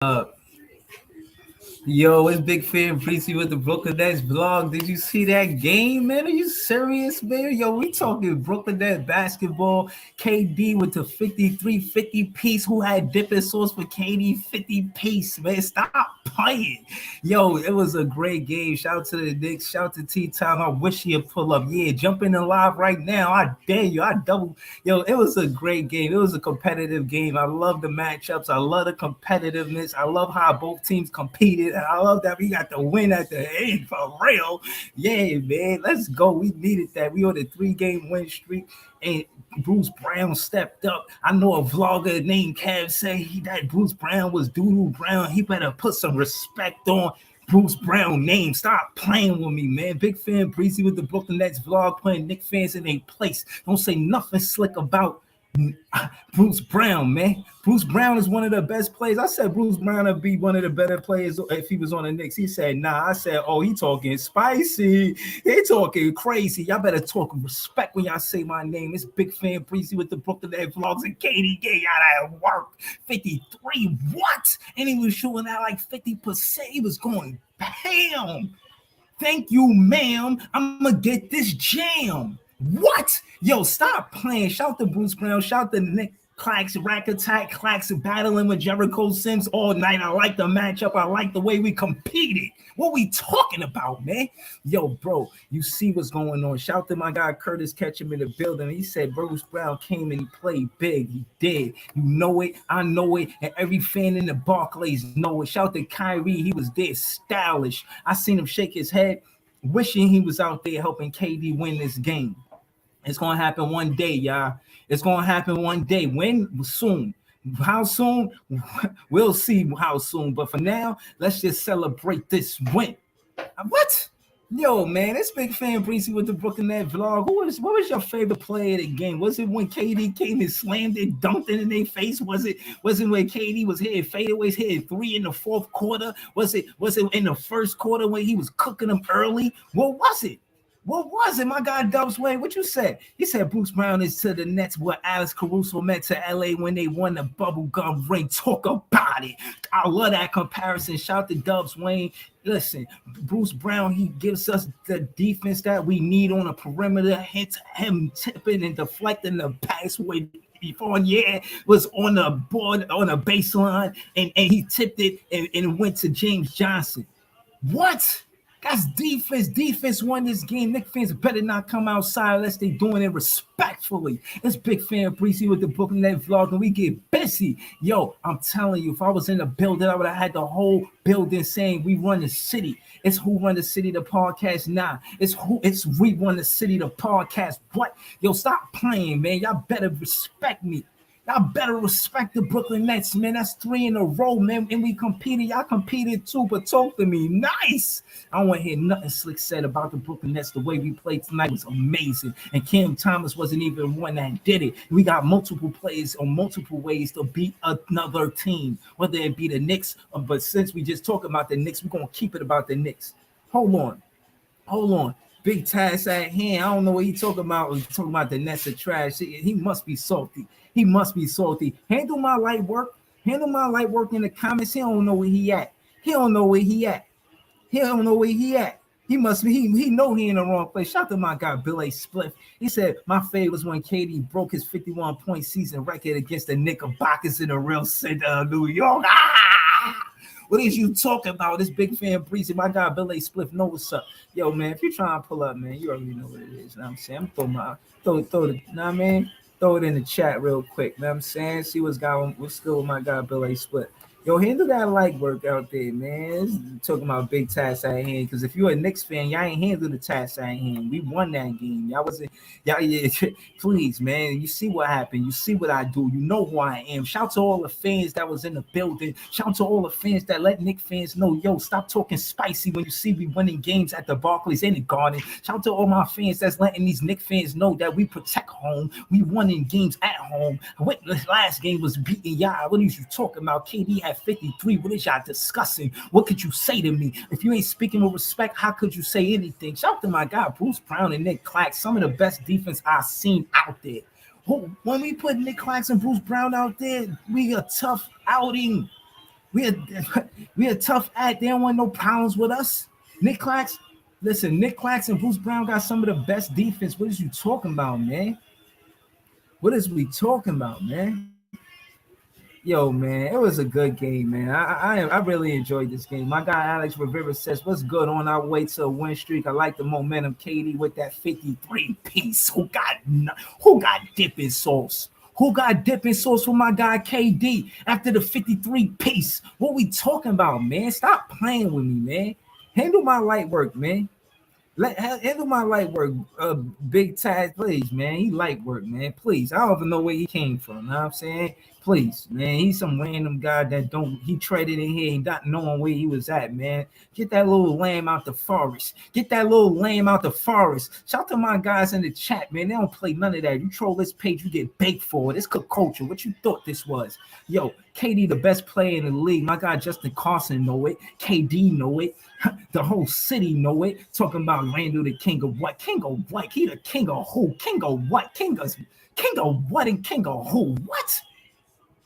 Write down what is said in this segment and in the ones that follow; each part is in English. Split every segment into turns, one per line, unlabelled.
Uh, Yo, it's Big Fan Breezy with the Brooklyn Nets vlog. Did you see that game, man? Are you serious, man? Yo, we talking Brooklyn Nets basketball. KD with the 53-50 piece. Who had dipping sauce for KD 50 piece, man? Stop playing. Yo, it was a great game. Shout out to the Knicks. Shout out to T-Time. I wish he'd pull up. Yeah, jump in the live right now. I dare you. I double. Yo, it was a great game. It was a competitive game. I love the matchups. I love the competitiveness. I love how both teams competed. And I love that we got the win at the end for real. Yeah, man. Let's go. We needed that. We on a 3-game win streak. And Bruce Brown stepped up. I know a vlogger named Kev said that Bruce Brown was Doodoo Brown. He better put some respect on Bruce Brown name. Stop playing with me, man. Big Fan Breezy with the Brooklyn Nets vlog, putting Knicks fans in a place. Don't say nothing slick about Bruce Brown, man. Bruce Brown is one of the best players. I said Bruce Brown would be one of the better players if he was on the Knicks. He said, nah. I said, oh, he talking spicy. He talking crazy. Y'all better talk respect when y'all say my name. It's Big Fan Breezy with the Brooklyn Nets vlogs, and Katie get out of work. 53, what? And he was shooting out like 50%. He was going bam. Thank you, ma'am. I'm gonna get this jam. What? Yo, stop playing. Shout to Bruce Brown. Shout to Nick Clacks, Rack Attack, Clacks battling with Jericho Sims all night. I like the matchup. I like the way we competed. What we talking about, man? Yo, bro, you see what's going on. Shout to my guy Curtis Ketchum in the building. He said Bruce Brown came and he played big. He did. You know it. I know it. And every fan in the Barclays know it. Shout to Kyrie. He was there stylish. I seen him shake his head, wishing he was out there helping KD win this game. It's going to happen one day, y'all. It's going to happen one day. When? Soon. How soon? We'll see how soon. But for now, let's just celebrate this win. What? Yo, man, it's Big Fan Breezy with the Brooklyn Net vlog. What was your favorite play of the game? Was it when KD came and slammed it, dunked it in their face? Was it when KD was hitting fadeaways, hitting 3 in the fourth quarter? Was it in the first quarter when he was cooking them early? What was it? What was it? My guy Dubs Wayne, what you said? He said Bruce Brown is to the Nets what Alex Caruso meant to LA when they won the bubblegum ring. Talk about it. I love that comparison. Shout to Dubs Wayne. Listen, Bruce Brown, he gives us the defense that we need on the perimeter. Him tipping and deflecting the pass when Fournier was on the board, on the baseline, and he tipped it and went to James Johnson. What? That's defense. Defense won this game. Knicks fans better not come outside unless they doing it respectfully. It's Big Fan Breezy with the Brooklyn Net vlog, and we get busy. Yo, I'm telling you, if I was in the building, I would have had the whole building saying we run the city. It's who run the city, the podcast now. It's we run the city, the podcast. What? Yo, stop playing, man. Y'all better respect me. Y'all better respect the Brooklyn Nets, man. That's 3 in a row, man. And we competed. Y'all competed too, but talk to me. Nice. I don't want to hear nothing slick said about the Brooklyn Nets. The way we played tonight was amazing. And Cam Thomas wasn't even one that did it. We got multiple players on multiple ways to beat another team, whether it be the Knicks. But since we just talk about the Knicks, we're going to keep it about the Knicks. Hold on. Big task at hand. I don't know what he's talking about. He's talking about the Nets are trash. He must be salty. Handle my light work in the comments. He don't know where he at. He must be. He know he in the wrong place. Shout out to my guy Bill A. Spliff. He said my favorite was when KD broke his 51-point season record against the Knickerbockers in the real center of New York. What is you talking about? This Big Fan Breezy. My guy Bill A. Spliff know what's up. Yo, man, if you're trying to pull up, man, you already know what it is. You know what I'm saying? I'm throw it in the chat real quick. You know what I'm saying? See what's good with my guy Bill A. Spliff. Yo, handle that light work out there, man. Talking about big task at hand. Because if you're a Knicks fan, y'all ain't handle the task at hand. We won that game. Y'all wasn't. Y'all, yeah, please, man. You see what happened. You see what I do. You know who I am. Shout to all the fans that was in the building. Shout to all the fans that let Knicks fans know, yo, stop talking spicy when you see we winning games at the Barclays and the Garden. Shout to all my fans that's letting these Knicks fans know that we protect home. We won in games at home. What the last game was beating y'all. What are you talking about? KD had 53. What is y'all discussing? What could you say to me? If you ain't speaking with respect, how could you say anything? Shout out to my guy Bruce Brown and Nick Clack, some of the best defense I've seen out there. When we put Nick Clax and Bruce Brown out there, we a tough outing. We a we a tough act. They don't want no problems with us. Nick Clax, listen, Nick Clax and Bruce Brown got some of the best defense. What is you talking about, man? What is we talking about, man? Yo, man, it was a good game, man. I really enjoyed this game. My guy Alex Rivera says, "What's good on our way to a win streak? I like the momentum, Katie, with that 53 piece. Who got dipping sauce? Who got dipping sauce for my guy KD after the 53 piece? What we talking about, man? Stop playing with me, man. Handle my light work, man. Handle my light work, big Taz, please, man. He light work, man. Please. I don't even know where he came from. You know what I'm saying? Please, man. He's some random guy that don't he traded in here and not knowing where he was at, man. Get that little lamb out the forest. Get that little lamb out the forest. Shout to my guys in the chat, man. They don't play none of that. You troll this page, you get baked for it. It's good culture. What you thought this was? Yo, KD, the best player in the league. My guy Justin Carson know it. KD know it. The whole city know it. Talking about Randall, the king of what? King of what? He the king of who? King of what? King of what and king of who? What?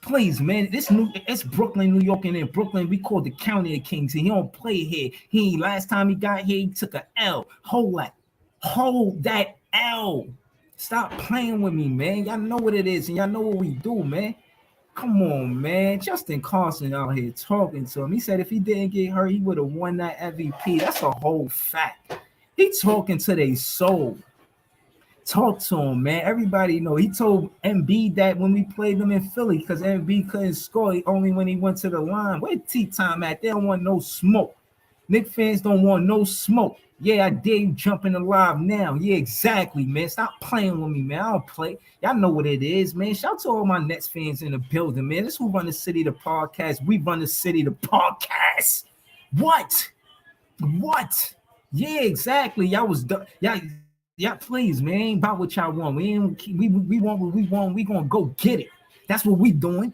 Please, man. It's Brooklyn, New York, and in Brooklyn, we call the county of kings, and he don't play here. Last time he got here, he took a L. Hold that L. Stop playing with me, man. Y'all know what it is, and y'all know what we do, man. Come on, man. Justin Carson out here talking to him. He said if he didn't get hurt, he would have won that MVP. That's a whole fact. He talking to their soul. Talk to him, man. Everybody know. He told MB that when we played them in Philly because MB couldn't score only when he went to the line. Where T time at? They don't want no smoke. Knicks fans don't want no smoke. Yeah, I dare you jumping alive now. Yeah, exactly, man. Stop playing with me, man. I don't play. Y'all know what it is, man. Shout out to all my Nets fans in the building, man. This who run the city, the podcast. We run the city, the podcast. What? Yeah, exactly. Y'all was yeah, please, man. About what y'all want. We want what we want. We gonna go get it. That's what we doing.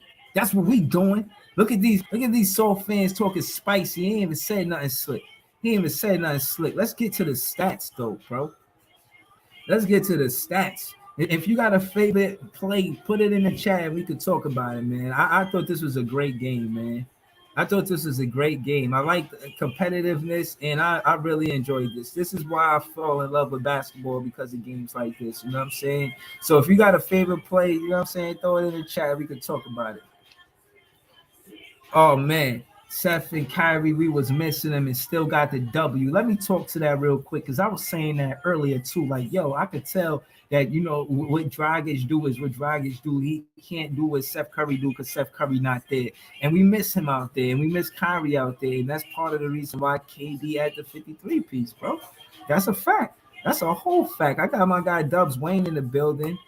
Look at these soft fans talking spicy. He ain't even said nothing slick. Let's get to the stats, though, bro. Let's get to the stats. If you got a favorite play, put it in the chat and we could talk about it, man. I thought this was a great game, man. I thought this was a great game. I like competitiveness, and I really enjoyed this. This is why I fall in love with basketball, because of games like this. You know what I'm saying? So if you got a favorite play, you know what I'm saying, throw it in the chat. We could talk about it. Oh, man. Seth and Kyrie, we was missing them and still got the W. Let me talk to that real quick, because I was saying that earlier too. Like, yo, I could tell that, you know, what Dragic do is what Dragic do. He can't do what Seth Curry do because Seth Curry not there. And we miss him out there, and we miss Kyrie out there. And that's part of the reason why KD at the 53 piece, bro. That's a fact. That's a whole fact. I got my guy Dubs Wayne in the building.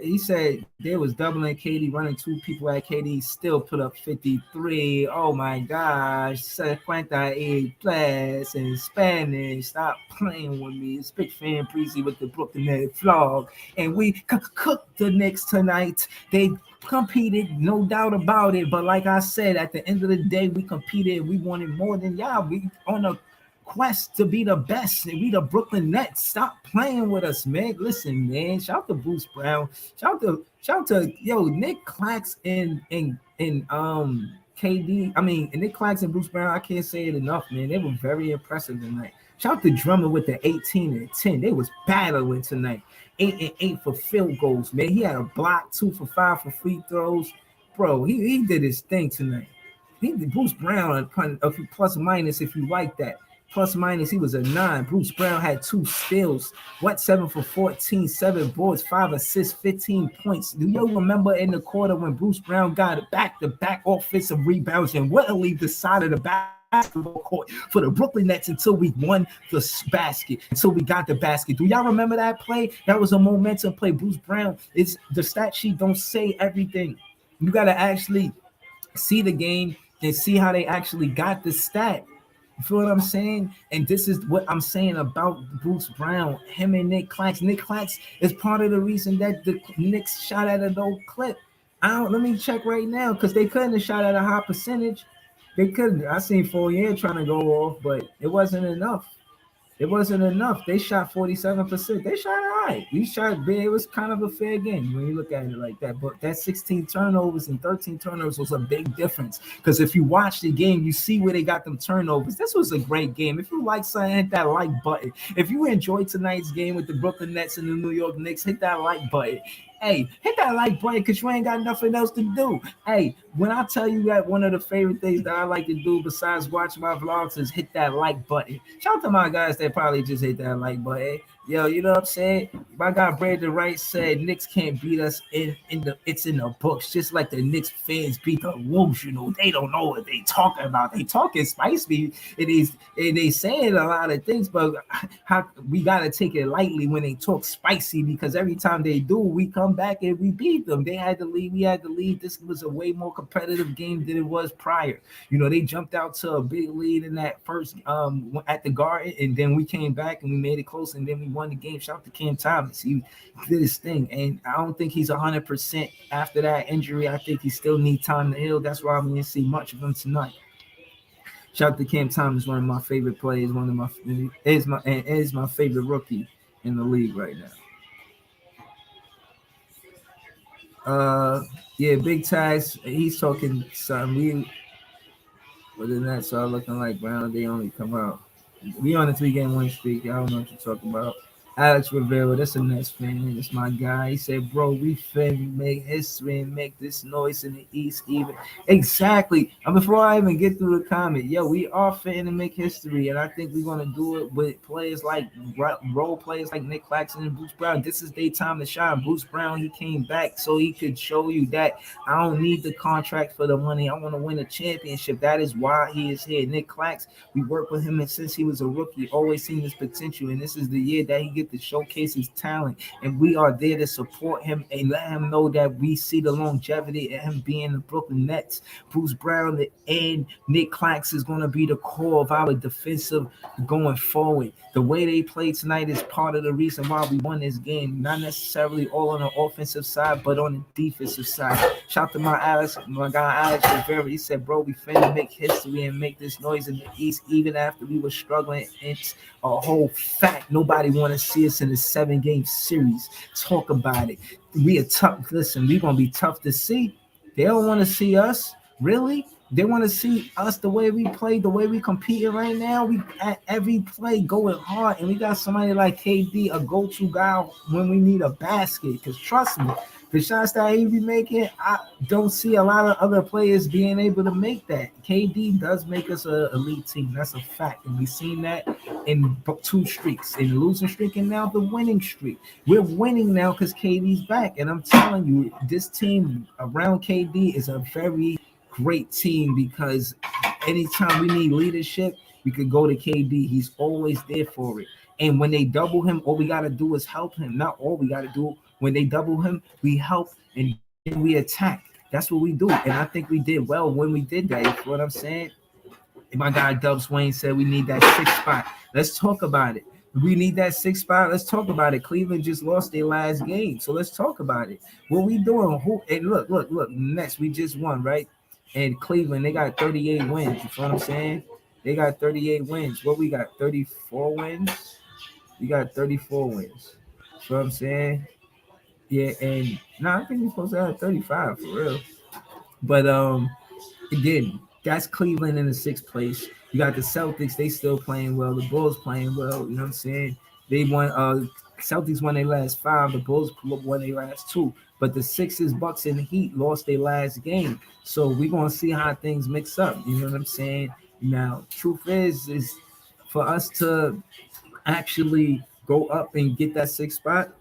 He said they was doubling KD, running two people at KD, still put up 53. Oh my gosh, 58 plus in Spanish. Stop playing with me. It's Big Fan Breezy with the Brooklyn Nets vlog, and we cooked the Knicks tonight. They competed, no doubt about it. But like I said, at the end of the day, we competed. We wanted more than y'all. We on a quest to be the best, and we the Brooklyn Nets. Stop playing with us, man. Listen, man. Shout out to Bruce Brown. Shout out to Nick Clax and KD. I mean, Nick Clax and Bruce Brown. I can't say it enough, man. They were very impressive tonight. Shout out to Drummond with the 18 and 10. They was battling tonight. 8 and 8 for field goals, man. He had a block, 2 for 5 for free throws. Bro, he did his thing tonight. He did Bruce Brown a plus minus if you like that. Plus minus, he was a 9. Bruce Brown had 2 steals. 7 for 14, 7 boards, 5 assists, 15 points. Do you remember in the quarter when Bruce Brown got back-to-back offensive rebounds and wouldn't leave the side of the basketball court for the Brooklyn Nets until we won the basket, until we got the basket? Do y'all remember that play? That was a momentum play. Bruce Brown, is the stat sheet don't say everything. You got to actually see the game and see how they actually got the stat. You feel what I'm saying? And this is what I'm saying about Bruce Brown, him and Nick Clax. Nick Clax is part of the reason that the Knicks shot at a low clip. Let me check right now, because they couldn't have shot at a high percentage. They couldn't. I seen Fourier trying to go off, but it wasn't enough. It wasn't enough. They shot 47%. They shot all right. We shot big. It was kind of a fair game when you look at it like that. But that 16 turnovers and 13 turnovers was a big difference. Because if you watch the game, you see where they got them turnovers. This was a great game. If you like something, hit that like button. If you enjoyed tonight's game with the Brooklyn Nets and the New York Knicks, hit that like button. Hey, hit that like button because you ain't got nothing else to do. Hey, when I tell you that one of the favorite things that I like to do besides watching my vlogs is hit that like button. Shout out to my guys that probably just hit that like button. Yo, you know what I'm saying? My guy Brandon Wright said Knicks can't beat us in the it's in the books, just like the Knicks fans beat the Wolves. You know, they don't know what they talking about. They talking spicy. They saying a lot of things, but how we gotta take it lightly when they talk spicy because every time they do, we come back and we beat them. They had to leave. We had to leave. This was a way more competitive game than it was prior. You know, they jumped out to a big lead in that first at the Garden, and then we came back and we made it close, and then we won the game. Shout out to Cam Thomas. He did his thing, and I don't think he's 100% after that injury. I think he still needs time to heal. That's why we didn't see much of him tonight. Shout out to Cam Thomas, one of my favorite players, one of my is my favorite rookie in the league right now. Yeah, big tags. He's talking something. But the Nets are looking like Brown. They only come out. We on a 3-game win streak. I don't know what you're talking about. Alex Rivera, that's a Nets fan. That's my guy. He said, "Bro, we finna make history and make this noise in the East even." Exactly. And before I even get through the comment, yo, we are finna make history, and I think we're gonna do it with players like role players like Nick Claxton and Bruce Brown. This is their time to shine. Bruce Brown, he came back so he could show you that I don't need the contract for the money. I want to win a championship. That is why he is here. Nick Claxton, we worked with him since he was a rookie. Always seen his potential, and this is the year that he gets to showcase his talent, and we are there to support him and let him know that we see the longevity in him being the Brooklyn Nets. Bruce Brown and Nick Claxton is going to be the core of our defensive going forward. The way they played tonight is part of the reason why we won this game. Not necessarily all on the offensive side, but on the defensive side. Shout out to my guy Alex Rivera. He said, "Bro, we finna make history and make this noise in the East, even after we were struggling. It's a whole fact. Nobody want to see us in a 7-game series. Talk about it. We are tough. Listen, we gonna be tough to see. They don't want to see us. Really? They want to see us the way we play, the way we competing right now. We at every play going hard, and we got somebody like KD, a go-to guy when we need a basket. Because trust me, the shots that he be making, I don't see a lot of other players being able to make that. KD does make us an elite team. That's a fact, and we've seen that in 2 streaks, in the losing streak, and now the winning streak. We're winning now because KD's back, and I'm telling you, this team around KD is a very great team because anytime we need leadership, we could go to KD. He's always there for it. And when they double him, all we got to do is help him. Not all we got to do. When they double him, we help and then we attack. That's what we do. And I think we did well when we did that. You know what I'm saying? My guy Dubs Wayne said we need that 6th spot. Let's talk about it. We need that 6th spot. Let's talk about it. Cleveland just lost their last game. So let's talk about it. What we doing? And look. Next, we just won, right? And Cleveland, they got 38 wins. You know what I'm saying? They got 38 wins. What we got? 34 wins? We got 34 wins. You know what I'm saying? Yeah, and I think we're supposed to have 35 for real. But again, that's Cleveland in the 6th place. You got the Celtics, they still playing well. The Bulls playing well. You know what I'm saying? They won. Celtics won their last 5. The Bulls won their last 2. But the Sixers, Bucks, and the Heat lost their last game. So we're gonna see how things mix up. You know what I'm saying? Now, truth is for us to actually go up and get that 6th spot,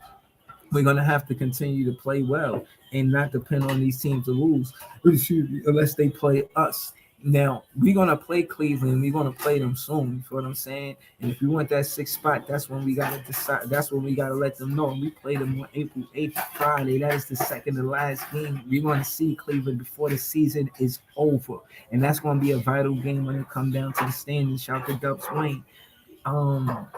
we're gonna have to continue to play well and not depend on these teams to lose, unless they play us. Now we're gonna play Cleveland. We're gonna play them soon. You feel what I'm saying? And if we want that 6th spot, that's when we gotta decide. That's when we gotta let them know. And we play them on April 8th, Friday. That is the second to last game. We want to see Cleveland before the season is over, and that's gonna be a vital game when it comes down to the standings. Shout out to Dubs Wayne.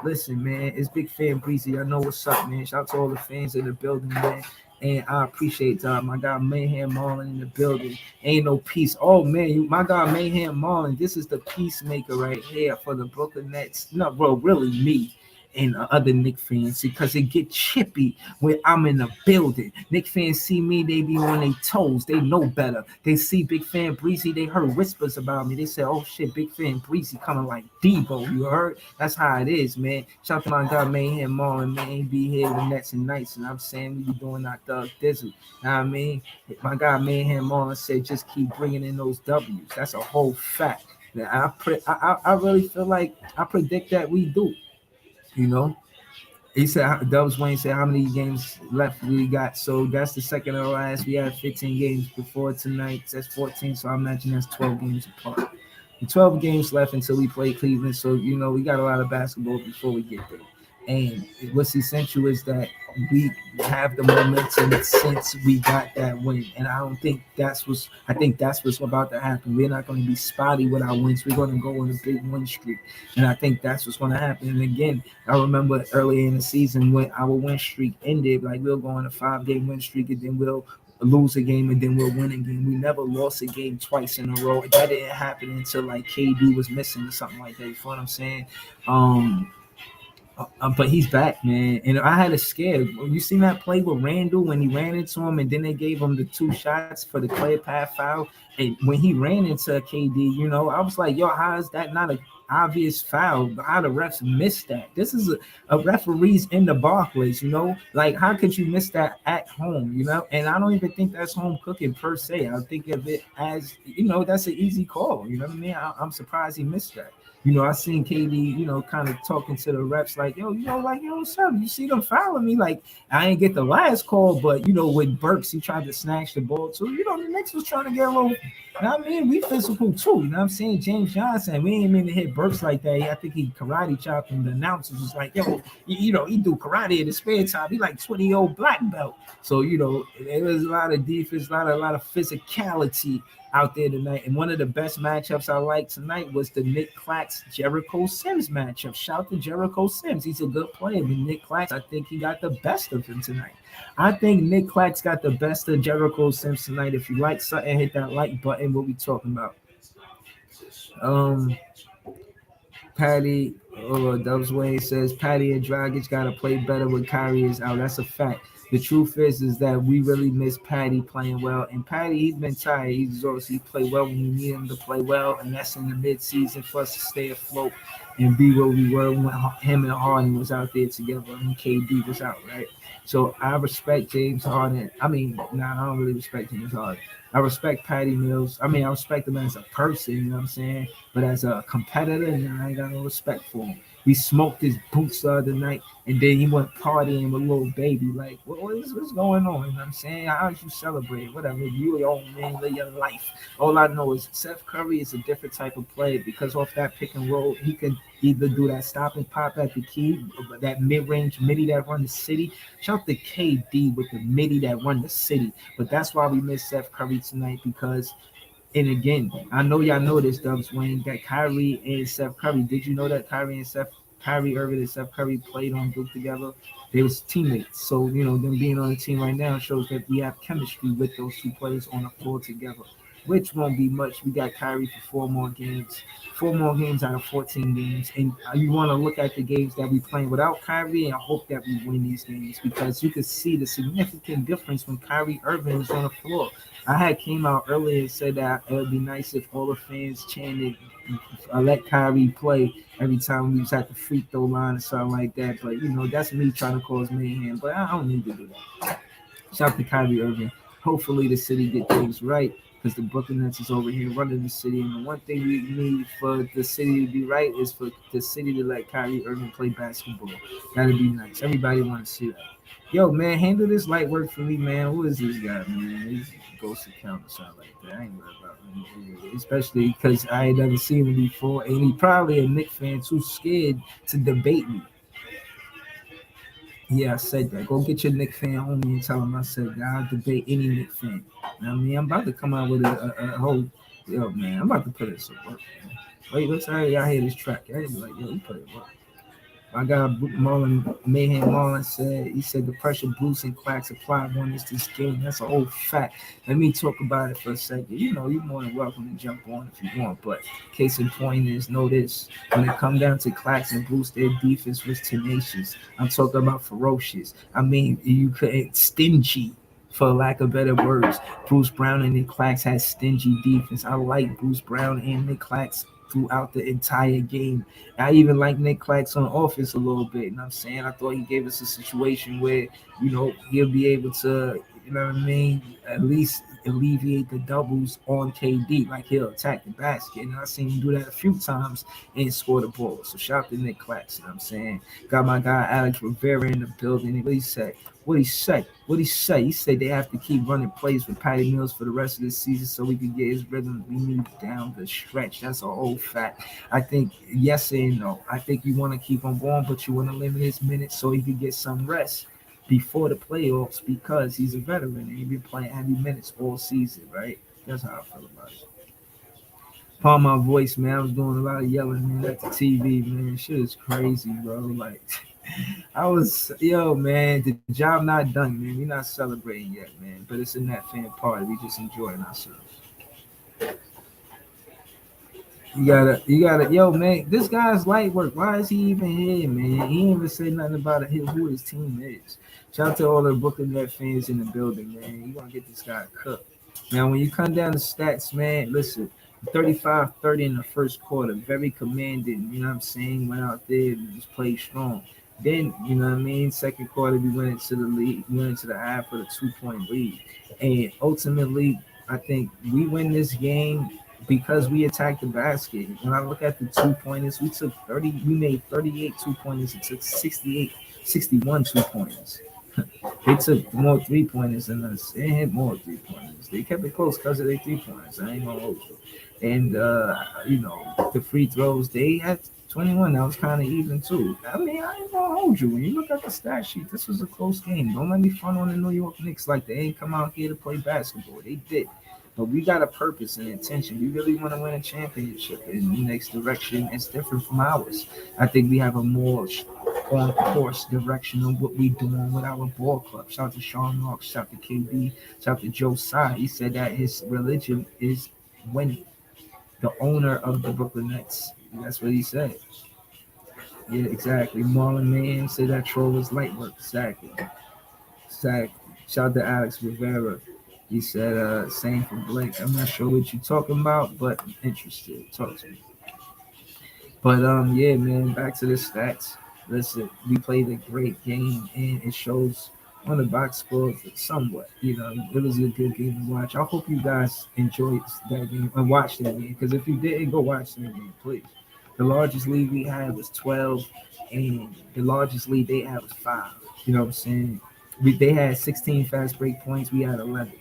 Listen, man, it's Big Fan Breezy. I know what's up, man. Shout out to all the fans in the building, man. And I appreciate my guy Mayhem Marlin in the building. Ain't no peace. Oh man, my guy Mayhem Marlin, this is the peacemaker right here for the Brooklyn Nets. No, bro, really me and other Knicks fans because it get chippy when I'm in the building. Knicks fans see me, they be on their toes. They know better. They see Big Fan Breezy, they heard whispers about me. They say, oh shit, Big Fan Breezy coming like Debo. You heard? That's how it is, man. Shout out to my guy Mayhem Marlin, man. He be here the Nets and Nights, and I'm saying we be doing our Thug Dizzle. Know what I mean? My guy Mayhem Marlin said, just keep bringing in those W's. That's a whole fact. I really feel like I predict that we do. You know, he said Dubs Wayne said how many games left we got. So that's the second to last. We had 15 games before tonight. That's 14. So I imagine that's 12 games apart. 12 games left until we play Cleveland. So we got a lot of basketball before we get there. And what's essential is that we have the momentum since we got that win. And I think that's what's about to happen. We're not going to be spotty with our wins. We're going to go on a big win streak. And I think that's what's going to happen. And again, I remember earlier in the season when our win streak ended, like we'll go on a 5-game win streak and then we'll lose a game and then we'll win a game. We never lost a game twice in a row. That didn't happen until like KD was missing or something like that. You know what I'm saying? But he's back, man. And I had a scare. You seen that play with Randall when he ran into him, and then they gave him the 2 shots for the clear path foul. And when he ran into KD, I was like, yo, how is that not an obvious foul? How the refs missed that? This is a referees in the Barclays, Like, how could you miss that at home, And I don't even think that's home cooking per se. I think of it as, that's an easy call. You know what I mean? I'm surprised he missed that. I seen KD, kind of talking to the reps like, yo, what's up? You see them fouling me? Like, I ain't get the last call, but, with Burks, he tried to snatch the ball too. The Knicks was trying to get a little, we physical too. You know what I'm saying? James Johnson, we ain't mean to hit Burks like that. I think he karate chopped him. The announcers was like, yo, he do karate in his spare time. He like 20-year-old black belt. So, there was a lot of defense, a lot of physicality out there tonight. And one of the best matchups I liked tonight was the Nick Clax Jericho Sims matchup. Shout to Jericho Sims. He's a good player. But Nick Clax, I think he got the best of him tonight. I think Nick Clax got the best of Jericho Sims tonight. If you like something, hit that like button. What we talking about? Patty Dubs Wayne says Patty and Dragic got to play better when Kyrie is out. That's a fact. The truth is that we really miss Patty playing well. And Patty, he's been tired. He's obviously played well when you need him to play well. And that's in the mid-season for us to stay afloat and be where we were when him and Harden was out there together and KD was out, right? So I respect James Harden. I don't really respect James Harden. I respect Patty Mills. I respect him as a person, you know what I'm saying? But as a competitor, I ain't got no respect for him. We smoked his boots the other night, and then he went partying with little baby. Like, what's going on? You know what I'm saying? How did you celebrate? Whatever. You your own man, live your life. All I know is Seth Curry is a different type of player because off that pick and roll, he can either do that stop and pop at the key, that mid-range midi that run the city. Shout out to KD with the midi that run the city. But that's why we miss Seth Curry tonight because and again, I know y'all know this, Dubs Wayne, that Kyrie and Seth Curry. Did you know that Kyrie Irving and Seth Curry played on Duke together? They was teammates. So, them being on the team right now shows that we have chemistry with those two players on the floor together, which won't be much. We got Kyrie for 4 more games out of 14 games. And you want to look at the games that we playing without Kyrie and hope that we win these games because you can see the significant difference when Kyrie Irving is on the floor. I had came out earlier and said that it would be nice if all the fans chanted, let Kyrie play every time we was at the free throw line or something like that. But, that's me trying to cause mayhem. But I don't need to do that. Shout out to Kyrie Irving. Hopefully the city get things right because the Brooklyn Nets is over here running the city. And the one thing we need for the city to be right is for the city to let Kyrie Irving play basketball. That'd be nice. Everybody want to see that. Yo, man, handle this light work for me, man. Who is this guy, man? He's a ghost account or something like that. I ain't worried about him. Especially because I ain't never seen him before. And he probably a Knicks fan too scared to debate me. Yeah, I said that. Go get your Knicks fan homie and tell him I said that. I'll debate any Knicks fan. I'm about to come out with a whole, yo, man, I'm about to put it some work, man. Wait, let's hurry y'all hear this track. Y'all be like, yo, you put it work. My guy Marlon Mayhem Marlon said he said the pressure Bruce and Quacks applied won us this game. That's a whole fact. Let me talk about it for a second. You know, you're more than welcome to jump on if you want, but case in point is know this: when it come down to Clacks and Bruce, their defense was tenacious. I'm talking about ferocious. I mean, you couldn't stingy. For lack of better words, Bruce Brown and Nick Clacks had stingy defense. I like Bruce Brown and Nick Clacks throughout the entire game. I even like Nick Clacks on offense a little bit. You know what I'm saying? I thought he gave us a situation where, he'll be able to, you know what I mean, at least alleviate the doubles on KD. Like he'll attack the basket. And I've seen him do that a few times and score the ball. So shout out to Nick Clacks, you know what I'm saying? Got my guy Alex Rivera in the building. And what he said? What he say? What he say? He said they have to keep running plays with Patty Mills for the rest of the season so we can get his rhythm we need down the stretch. That's a whole fact. I think yes and no. I think you want to keep him going, but you want to limit his minutes so he can get some rest before the playoffs because he's a veteran and he's been playing heavy minutes all season, right? That's how I feel about it. Upon my voice, man, I was doing a lot of yelling, man, at the TV, man. Shit is crazy, bro. Like, I was, yo, man, the job not done, man. We're not celebrating yet, man. But it's in that fan party. We just enjoying ourselves. You gotta, yo, man. This guy's light work. Why is he even here, man? He ain't even say nothing about who his team is. Shout out to all the Brooklyn Net fans in the building, man. You gonna get this guy cooked. Now, when you come down to stats, man, listen, 35-30 in the first quarter, very commanding. You know what I'm saying? Went out there and just played strong. Then, you know what I mean? Second quarter, we went into the lead, we went into the half with a 2-point lead. And ultimately, I think we win this game because we attacked the basket. When I look at the 2 pointers, we made 38 2 pointers, it took 68, 61 2 pointers. They took more 3 pointers than us. They had more 3 pointers. They kept it close because of their 3 pointers. I ain't gonna hold you. And the free throws they had 21. That was kind of even too. I mean, I ain't gonna hold you. When you look at the stat sheet, this was a close game. Don't let me front on the New York Knicks like they ain't come out here to play basketball. They did. But we got a purpose and intention. We really want to win a championship, and the next direction is different from ours. I think we have a more on course direction on what we doing with our ball club. Shout out to Sean Marks, shout out to KB, shout out to Joe Tsai. He said that his religion is winning. The owner of the Brooklyn Nets. That's what he said. Yeah, exactly. Marlon Man said that troll was light work. Exactly. Exactly. Shout out to Alex Rivera. He said, same for Blake. I'm not sure what you're talking about, but I'm interested. Talk to me. But yeah, man, back to the stats. Listen, we played a great game, and it shows on the box score somewhat. You know, it was a good game to watch. I hope you guys enjoyed that game and watched that game. Because if you didn't, go watch that game, please. The largest lead we had was 12, and the largest lead they had was 5. You know what I'm saying? They had 16 fast break points. We had 11.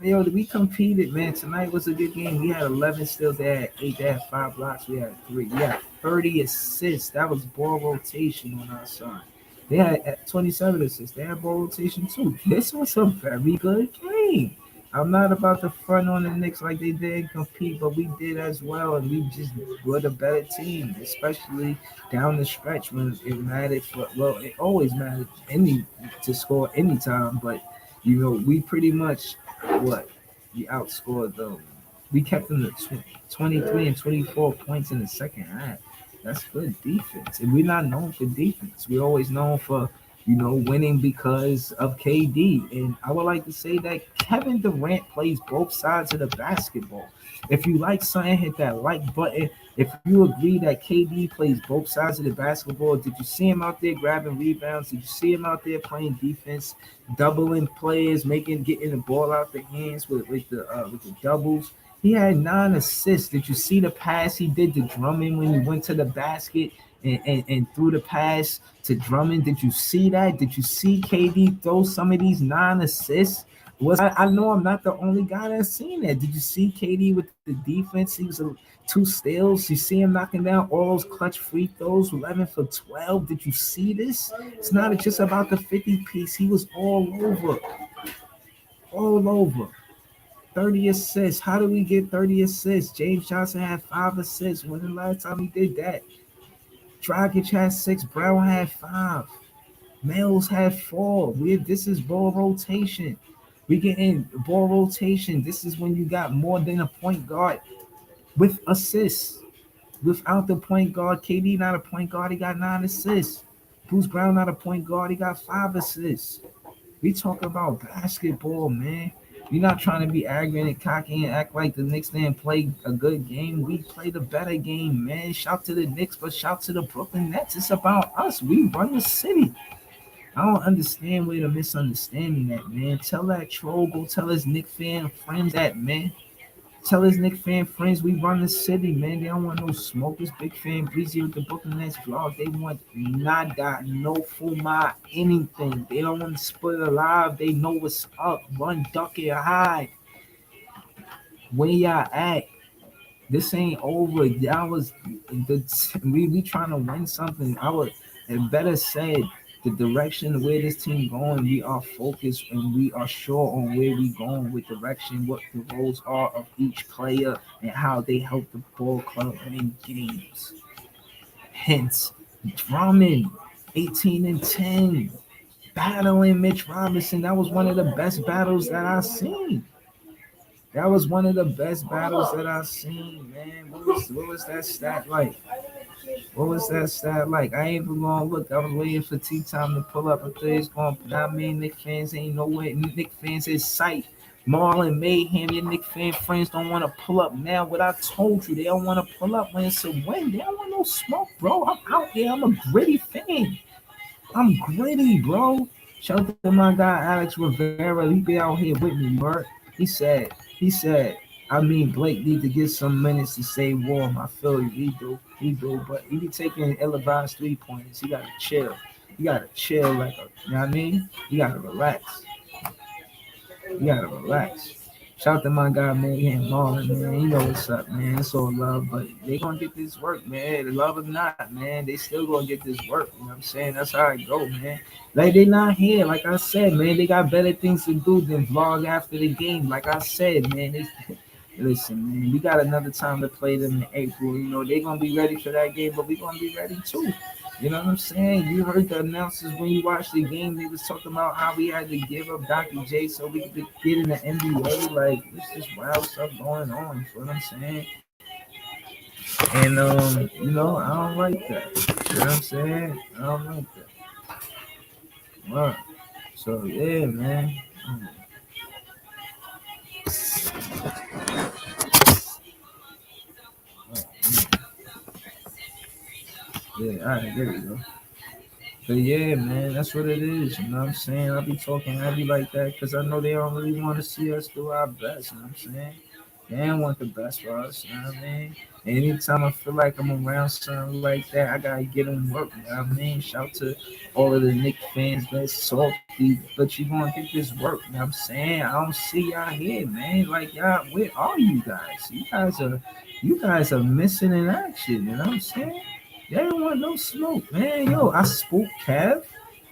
Yo, we competed, man. Tonight was a good game. We had 11 steals. They had 8. They had 5 blocks. We had 3. We had 30 assists. That was ball rotation on our side. They had 27 assists. They had ball rotation too. This was a very good game. I'm not about to front on the Knicks like they didn't compete, but we did as well, and we just were the better team, especially down the stretch when it mattered. Well, it always mattered to score anytime, but we pretty much what we outscored them. We kept them to 23 and 24 points in the second half. That's good defense, and we're not known for defense. We're always known for winning because of KD. And I would like to say that Kevin Durant plays both sides of the basketball. If you like something, hit that like button. If you agree that KD plays both sides of the basketball, did you see him out there grabbing rebounds? Did you see him out there playing defense, doubling players, getting the ball out the hands with the doubles? He had 9 assists. Did you see the pass he did to Drummond when he went to the basket and threw the pass to Drummond? Did you see that? Did you see KD throw some of these 9 assists? I know I'm not the only guy that's seen that. Did you see KD with the defense? He was 2 steals. You see him knocking down all those clutch free throws, 11 for 12. Did you see this? It's not just about the 50 piece. He was all over. 30 assists. How do we get 30 assists? James Johnson had 5 assists. When the last time he did that? Dragic had 6, Brown had 5, Mills had 4. This is ball rotation. We get in ball rotation. This is when you got more than a point guard with assists. Without the point guard, KD not a point guard, he got 9 assists. Bruce Brown not a point guard, he got 5 assists. We talk about basketball, man. We're not trying to be arrogant and cocky and act like the Knicks didn't play a good game. We played a better game, man. Shout to the Knicks, but shout to the Brooklyn Nets. It's about us. We run the city. I don't understand where the misunderstanding at, man. Tell that troll, go tell his Knick fan friends that, man. Tell his Knick fan friends we run the city, man. They don't want no smokers. Big fan Breezy with the Brooklyn Nets vlog. They want nada, no fuma, anything. They don't want to split alive. They know what's up. Run, duck, and hide. Where y'all at? This ain't over. Y'all was we trying to win something. I would have better said the direction where this team going. We are focused and we are sure on where we going with direction, what the roles are of each player, and how they help the ball club win games. Hence, Drummond, 18-10, battling Mitch Robinson. That was one of the best battles that I seen. That was one of the best battles that I've seen, man. What was that stat like? What was that stat like? I ain't even gonna look. I was waiting for tea time to pull up and players going. I mean, Nick fans ain't no way. Nick fans is sight. Marlon Mayhem, your Nick fan friends don't want to pull up now. What I told you, they don't want to pull up when it's a win. They don't want no smoke, bro. I'm out there. I'm a gritty fan. I'm gritty, bro. Shout out to my guy Alex Rivera. He be out here with me, bro. He said, I mean, Blake need to get some minutes to stay warm. I feel you, he do. But he be taking ill-advised 3 pointers. He gotta chill. You gotta chill like a, you know what I mean? You gotta relax. You gotta relax. Shout out to my guy, man, Marlon, man. You know what's up, man. It's all love, but they gonna get this work, man. Love or not, man. They still gonna get this work. You know what I'm saying? That's how it go, man. Like they not here, like I said, man. They got better things to do than vlog after the game. Like I said, man. Listen, man. We got another time to play them in April. You know they gonna be ready for that game, but we gonna be ready too. You know what I'm saying? You heard the announcers when you watched the game. They was talking about how we had to give up Dr. J so we could get in the NBA. Like, it's just wild stuff going on. You know what I'm saying? And I don't like that. You know what I'm saying? I don't like that. Wow. So yeah, man. Yeah, all right, there we go. But yeah, man, that's what it is. You know what I'm saying? I be talking heavy like that because I know they don't really want to see us do our best. You know what I'm saying? They don't want the best for us. You know what I mean? And anytime I feel like I'm around something like that, I gotta get them work. You know what I mean? Shout to all of the Knicks fans that's salty, but you gonna get this work. You know what I'm saying? I don't see y'all here, man. Like y'all, where are you guys? You guys are missing in action. You know what I'm saying? They don't want no smoke, man. Yo, I spoke Kev.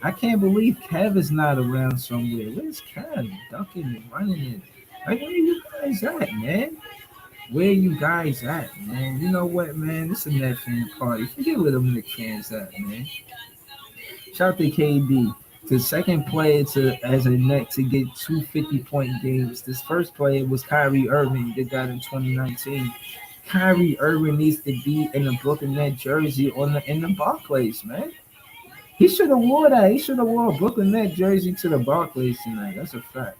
I can't believe Kev is not around somewhere. Where's Kev? Ducking and running it. Like, where you guys at, man? Where you guys at, man? You know what, man? This is a net fan party. Forget where them Knicks fans at, man. Shout out to KD, the second player to as a net to get 250-point games. This first player was Kyrie Irving, did that in 2019. Kyrie Irving needs to be in the Brooklyn Net jersey in the Barclays, man. He should have wore that. He should have wore a Brooklyn Net jersey to the Barclays tonight. That's a fact.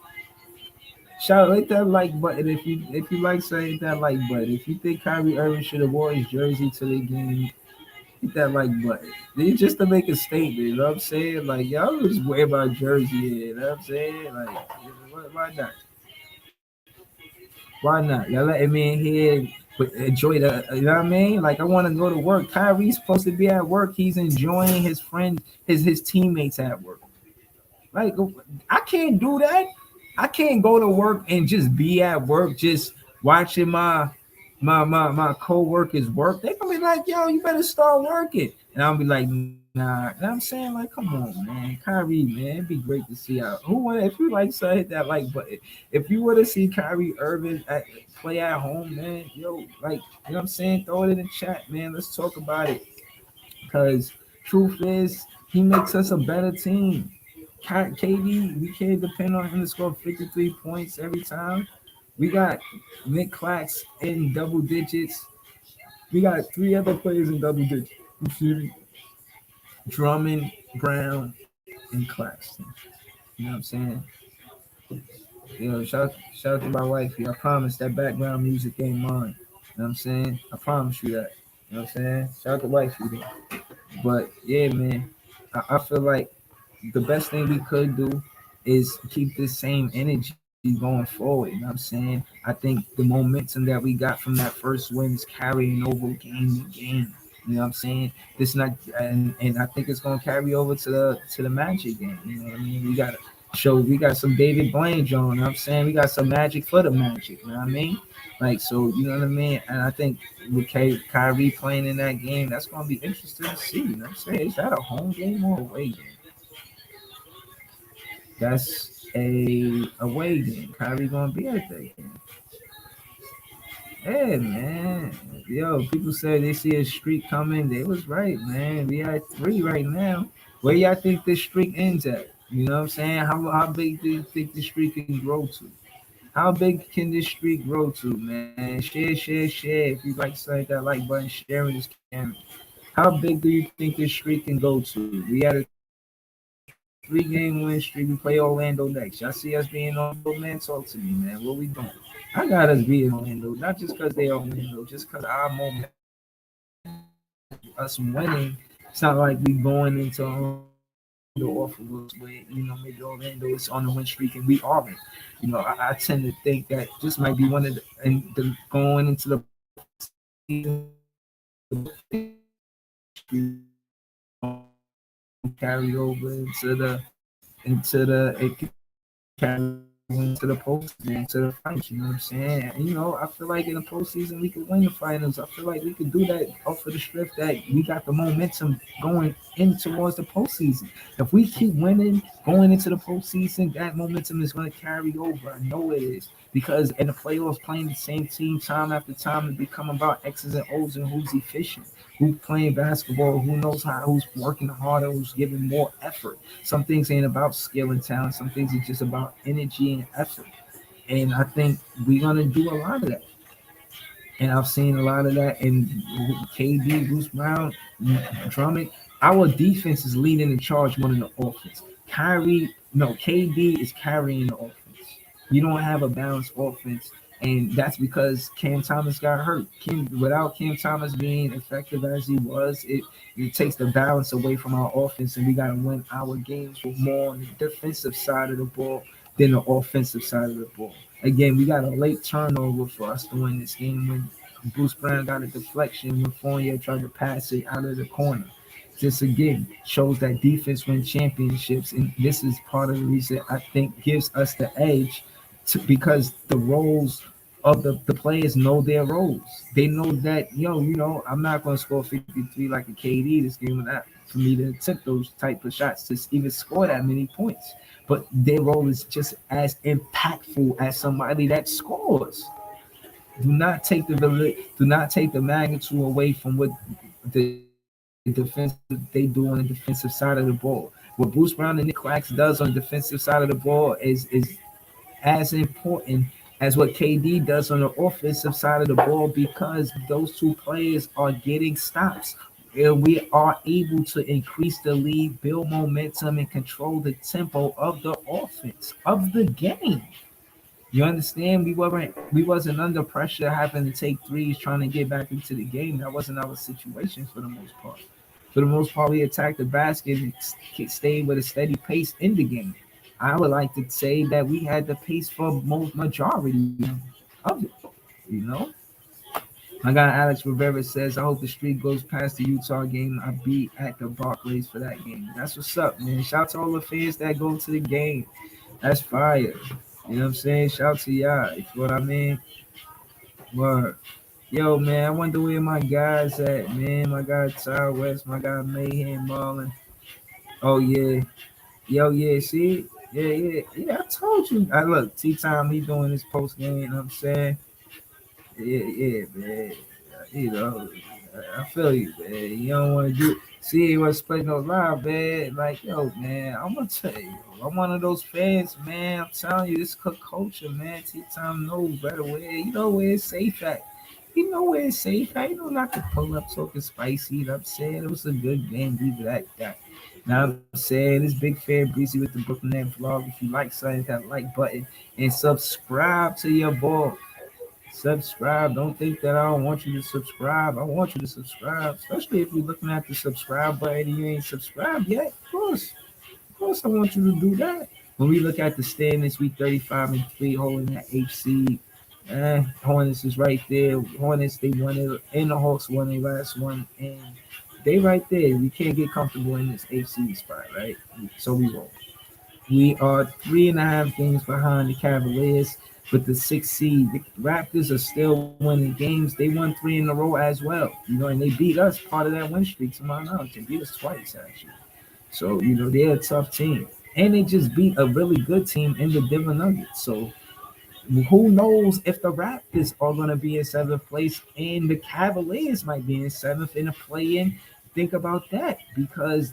Shout hit that like button if you like saying that like button. If you think Kyrie Irving should have wore his jersey to the game, hit that like button. Just to make a statement, you know what I'm saying? Like y'all just wear my jersey, you know what I'm saying? Like why not? Why not? Y'all letting me in here enjoy the you know what I mean? Like I want to go to work. Kyrie's supposed to be at work. He's enjoying his friend, his teammates at work. Like I can't do that. I can't go to work and just be at work, just watching my co-workers work. They gonna be like, yo, you better start working. And I'll be like, nah. And I'm saying, like, come on, man. Kyrie, man, it'd be great to see out. Who would if you like so hit that like button. If you would have seen Kyrie Irving play at home, man, yo, like, you know what I'm saying? Throw it in the chat, man. Let's talk about it. Because truth is, he makes us a better team. KD, we can't depend on him to score 53 points every time. We got Nick Clax in double digits. We got three other players in double digits. Excuse me. Drummond, Brown, and Claxton. You know what I'm saying? Shout out to my wife. I promise that background music ain't mine. You know what I'm saying? I promise you that. You know what I'm saying? Shout out to wifey there. But yeah, man, I feel like the best thing we could do is keep this same energy going forward. You know what I'm saying? I think the momentum that we got from that first win is carrying over game to game. You know what I'm saying? This not and I think it's gonna carry over to the Magic game. You know what I mean? We got some David Blaine, John. You know what I'm saying? We got some magic for the Magic. You know what I mean? Like so, you know what I mean? And I think with Kyrie playing in that game, that's gonna be interesting to see. You know what I'm saying? Is that a home game or away game? That's a away game. Kyrie gonna be at that game. Hey man, yo, people said they see a streak coming. They was right, man. We at three right now. Where y'all think this streak ends at? You know what I'm saying? How big do you think the streak can grow to? How big can this streak grow to, man? Share. If you like something that like button, sharing this camera. How big do you think this streak can go to? We had a 3-game win streak. We play Orlando next. Y'all see us being Orlando, man? Talk to me, man. What we doing? I got us being Orlando, not just because they are Orlando, just because our momentum, us winning. It's not like we going into Orlando off of us where, maybe Orlando is on the win streak and we aren't. I tend to think that this might be one of the going into the postseason carry over it can carry into the postseason, into the finals. You know what I'm saying? And, I feel like in the postseason we could win the finals. I feel like we could do that off of the strip that we got the momentum going in towards the postseason. If we keep winning going into the postseason, that momentum is going to carry over. I know it is. Because in the playoffs, playing the same team time after time, it become about X's and O's and who's efficient, who's playing basketball, who knows how, who's working harder, who's giving more effort. Some things ain't about skill and talent. Some things are just about energy and effort. And I think we're gonna do a lot of that. And I've seen a lot of that in KD, Bruce Brown, Drummond. Our defense is leading the charge more than the offense. KD is carrying the offense. You don't have a balanced offense, and that's because Cam Thomas got hurt. Without Cam Thomas being effective as he was, it takes the balance away from our offense, and we got to win our games with more on the defensive side of the ball than the offensive side of the ball. Again, we got a late turnover for us to win this game when Bruce Brown got a deflection when Fournier tried to pass it out of the corner. Just again shows that defense win championships, and this is part of the reason I think gives us the edge because the roles of the players know their roles. They know that I'm not going to score 53 like a KD this game, not for me to attempt those type of shots to even score that many points. But their role is just as impactful as somebody that scores. Do not take the magnitude away from what the defense they do on the defensive side of the ball. What Bruce Brown and Nick Clax does on the defensive side of the ball is as important as what KD does on the offensive side of the ball because those two players are getting stops. And we are able to increase the lead, build momentum, and control the tempo of the offense of the game. You understand? We wasn't under pressure having to take threes trying to get back into the game. That wasn't our situation for the most part. For the most part, we attacked the basket and stayed with a steady pace in the game. I would like to say that we had the pace for most majority of it. You know, my guy Alex Rivera says, "I hope the streak goes past the Utah game. I'll be at the Barclays for that game." That's what's up, man. Shout out to all the fans that go to the game. That's fire. You know what I'm saying? Shout out to y'all. You know what I mean? Word. Yo, man, I wonder where my guys at, man. My guy Ty West, my guy Mayhem Marlin. Oh yeah. Yo, yeah, see? Yeah. I told you. I look, T Time, he doing his post game, you know what I'm saying? Yeah, man. I feel you, man. You don't want to do. See, what's playing no live, man. Like, yo, man, I'm gonna tell you, I'm one of those fans, man. I'm telling you, this cook culture, man. Tea time knows better where you know where it's safe at. You know where it's safe at. You know not to pull up talking spicy. You know what I'm saying? It was a good game, leave it at that. Now I'm saying this big fan breezy with the Brooklyn Net vlog. If you like something, hit that like button and subscribe to your boy. Subscribe. Don't think that I don't want you to subscribe. I want you to subscribe, especially if you're looking at the subscribe button and you ain't subscribed yet. Of course, I want you to do that. When we look at the standings, we 35-3, holding that H seed. Hornets is right there. Hornets, they won it, and the Hawks won their last one, and they right there. We can't get comfortable in this H seed spot, right? So we won't. We are 3.5 games behind the Cavaliers with the sixth seed. The Raptors are still winning games. They won three in a row as well. You know, and they beat us part of that win streak to my knowledge. They beat us twice actually. So, you know, they're a tough team. And they just beat a really good team in the Denver Nuggets. So who knows if the Raptors are going to be in seventh place and the Cavaliers might be in seventh in a play-in. Think about that because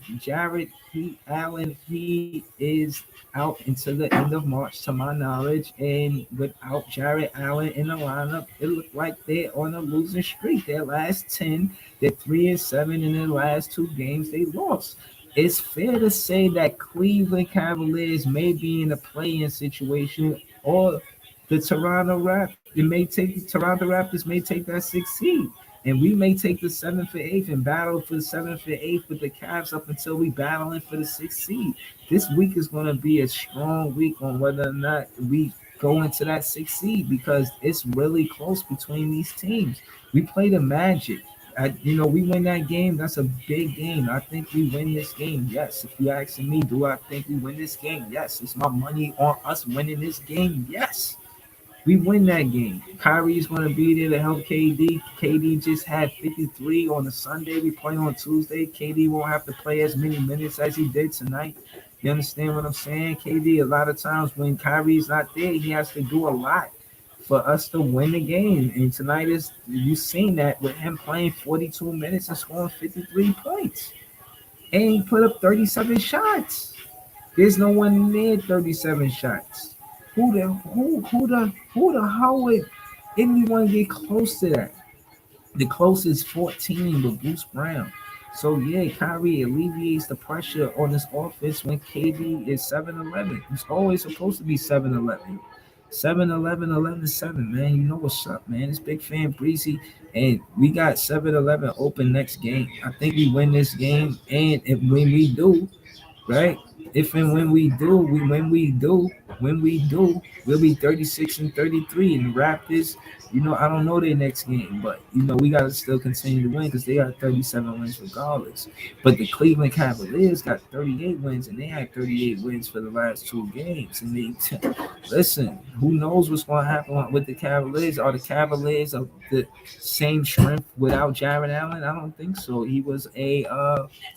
Allen, he is out until the end of March, to my knowledge, and without Jared Allen in the lineup, it looked like they're on a losing streak. Their last 10, they're 3-7 in their last two games they lost. It's fair to say that Cleveland Cavaliers may be in a play-in situation, or the Toronto Raptors may take that sixth seed, and we may take the seventh or eighth and battle for the seventh or eighth with the Cavs up until we battling for the sixth seed. This week is going to be a strong week on whether or not we go into that sixth seed because it's really close between these teams. We play the Magic. We win that game. That's a big game. I think we win this game. Yes. If you asking me, do I think we win this game? Yes. It's my money on us winning this game. Yes. We win that game. Kyrie's going to be there to help KD. KD just had 53 on a Sunday. We play on Tuesday. KD won't have to play as many minutes as he did tonight. You understand what I'm saying? KD, a lot of times when Kyrie's not there, he has to do a lot for us to win the game. And tonight you've seen that with him playing 42 minutes and scoring 53 points. And he put up 37 shots. There's no one near 37 shots. Who the hell would anyone get close to that? The closest 14 with Bruce Brown. So yeah, Kyrie alleviates the pressure on this offense when KD is 7-11. It's always supposed to be 7-11. 7-11, 11-7, man. You know what's up, man. It's Big Fan Breezy, and we got 7-11 open next game. I think we win this game, and when we do, right? If and when we do, we'll be 36-33. And the Raptors, I don't know their next game, but we gotta still continue to win because they got 37 wins regardless. But the Cleveland Cavaliers got 38 wins, and they had 38 wins for the last two games. And listen, who knows what's going to happen with the Cavaliers? Are the Cavaliers of the same strength without Jared Allen? I don't think so. He was a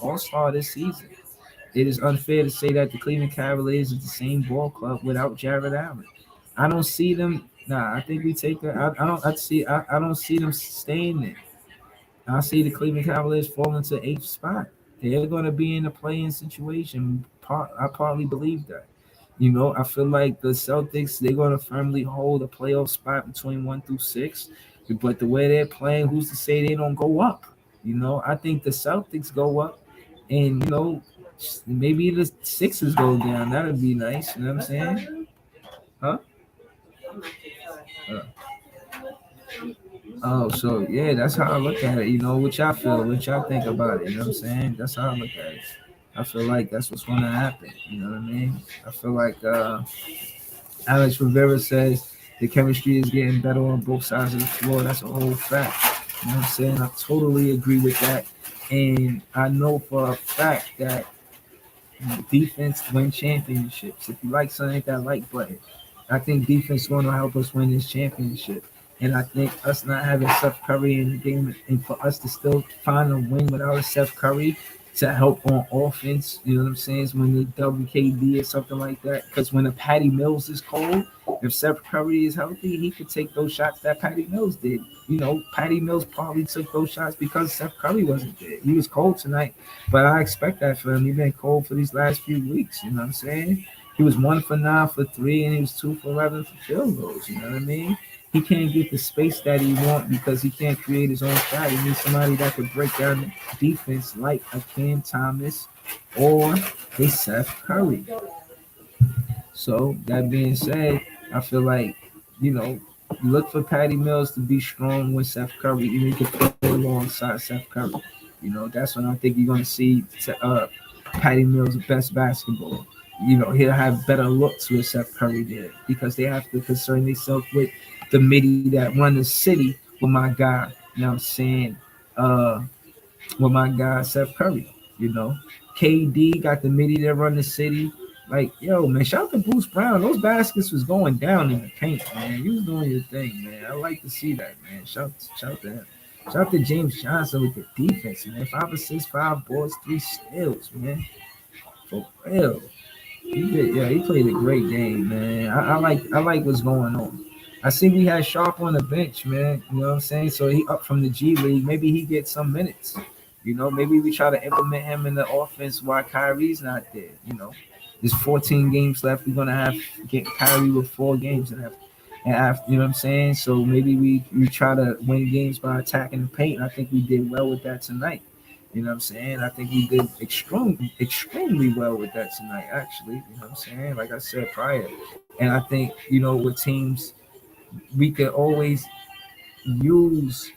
All-Star this season. It is unfair to say that the Cleveland Cavaliers is the same ball club without Jared Allen. I don't see them. Nah, I think we take that. I don't. I don't see them staying there. I see the Cleveland Cavaliers falling to eighth spot. They're going to be in a playing situation. I partly believe that. I feel like the Celtics, they're going to firmly hold a playoff spot between 1 through 6. But the way they're playing, who's to say they don't go up? I think the Celtics go up, and maybe the Sixers go down. That'd be nice. You know what I'm saying? Huh? Uh, Oh, so yeah, that's how I look at it. What y'all feel, what y'all think about it. You know what I'm saying? That's how I look at it. I feel like that's what's going to happen. You know what I mean? I feel like Alex Rivera says the chemistry is getting better on both sides of the floor. That's a whole fact. You know what I'm saying? I totally agree with that. And I know for a fact that defense win championships. If you like something, hit that like button. I think defense is going to help us win this championship. And I think us not having Steph Curry in the game and for us to still find a win without a Steph Curry to help on offense. You know what I'm saying? Is when they double KD or something like that. Because when a Patty Mills is cold, if Seth Curry is healthy, he could take those shots that Patty Mills did. You know, Patty Mills probably took those shots because Seth Curry wasn't there. He was cold tonight, but I expect that for him. He's been cold for these last few weeks. You know what I'm saying? He was 1 for 9 for three, and he was 2 for 11 for field goals. You know what I mean? He can't get the space that he wants because he can't create his own shot. He needs somebody that could break down the defense like a Cam Thomas or a Seth Curry. So that being said, I feel like, you know, look for Patty Mills to be strong with Seth Curry. You need to play alongside Seth Curry. You know, that's when I think you're going to see Patty Mills' best basketball. You know, he'll have better looks with Seth Curry there because they have to concern themselves with the midi that run the city with my guy, you know what I'm saying, uh, with my guy Seth Curry, you know. KD got the midi that run the city. Like, yo, man, shout out to Bruce Brown. Those baskets was going down in the paint, man. You was doing your thing, man. I like to see that, man. Shout to him. Shout out to James Johnson with the defense, man. 5 assists, 5 boards, 3 steals, man. For real. He did, yeah, he played a great game, man. I like what's going on. I see we had Sharp on the bench, man. You know what I'm saying? So he up from the G League. Maybe he gets some minutes. You know, maybe we try to implement him in the offense while Kyrie's not there. You know, there's 14 games left. We're gonna have get Kyrie with 4 games left. And after, you know what I'm saying? So maybe we try to win games by attacking the paint. I think we did well with that tonight. You know what I'm saying? I think we did extremely well with that tonight, actually. You know what I'm saying? Like I said prior. And I think, you know, with teams, we could always use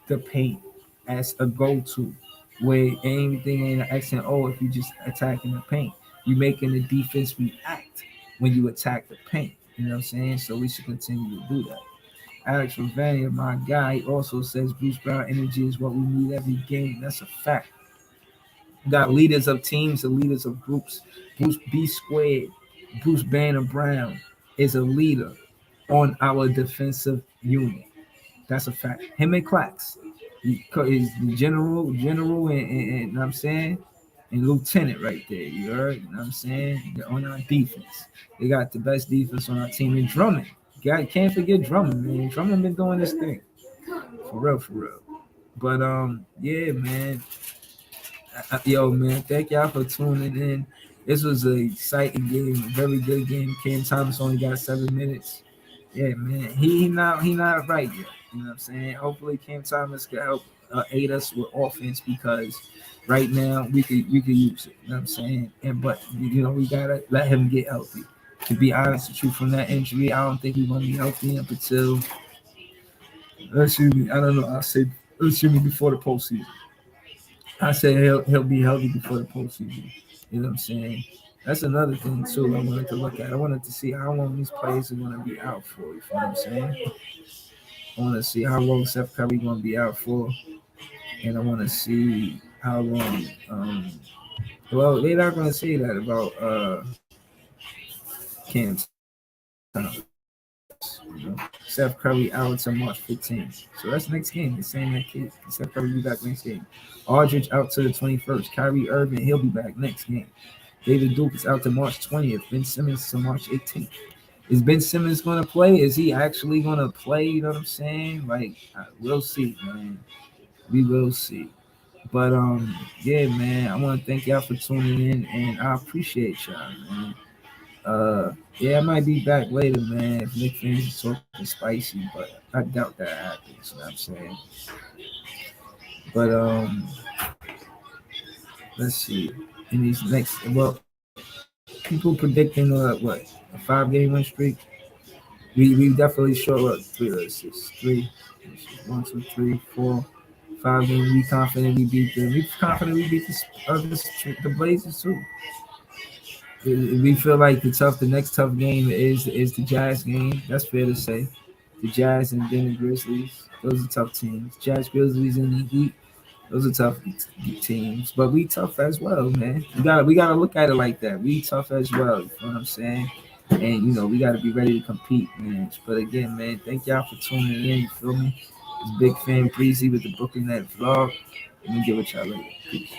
the paint as a go-to where anything ain't an X and O if you just attacking the paint. You making the defense react when you attack the paint. You know what I'm saying? So we should continue to do that. Alex Ravania, my guy, also says Bruce Brown energy is what we need every game. That's a fact. We got leaders of teams and leaders of groups. Bruce B squared, Bruce Banner Brown is a leader on our defensive unit. That's a fact. Him and Clax is the general, and you know what I'm saying, and lieutenant right there. You heard? You know what I'm saying? They're on our defense. They got the best defense on our team. And Drummond, God can't forget Drummond, man. Drummond been doing this thing for real, for real. But yeah, man. Yo, man, thank y'all for tuning in. This was an exciting game, a very good game. Cam Thomas only got 7 minutes. Yeah, man, he not right yet. You know what I'm saying? Hopefully, Cam Thomas can help aid us with offense because right now we could use it. You know what I'm saying? And but you know we gotta let him get healthy. To be honest with you, from that injury, I don't think he's gonna be healthy up until excuse me. I don't know. I said excuse me before the postseason. I said he'll be healthy before the postseason. You know what I'm saying? That's another thing too. I wanted to look at. I wanted to see how long these players are going to be out for. You know what I'm saying? I want to see how long Steph Curry going to be out for, and I want to see how long. Well, they're not going to say that about Cam Thomas. You know? Steph Curry out until March 15th. So that's next game. They're saying that kid. Steph Curry will be back next game. Aldridge out to the 21st. Kyrie Irving, he'll be back next game. David Duke is out to March 20th. Ben Simmons to March 18th. Is Ben Simmons going to play? Is he actually going to play? You know what I'm saying? Like, we'll see, man. We will see. But yeah, man. I want to thank y'all for tuning in, and I appreciate y'all, man. Yeah, I might be back later, man. If Nick fans is talking spicy, but I doubt that happens. You know what I'm saying? But let's see. In these next, well, people predicting what a 5 game win streak. We definitely show up 3, 6, 3, 1, 2, 3, 4, 5 games. We confident we beat them. We confident we beat the Blazers too. We feel like the next tough game is the Jazz game. That's fair to say. The Jazz and then the Grizzlies. Those are tough teams. Jazz, Grizzlies, and the Heat. Those are tough teams. But we tough as well, man. We gotta look at it like that. We tough as well. You know what I'm saying? And you know we gotta be ready to compete, man. But again, man, thank y'all for tuning in. You feel me? It's Big Fan Breezy with the Brooklyn Net vlog. Let me give it y'all later. Peace.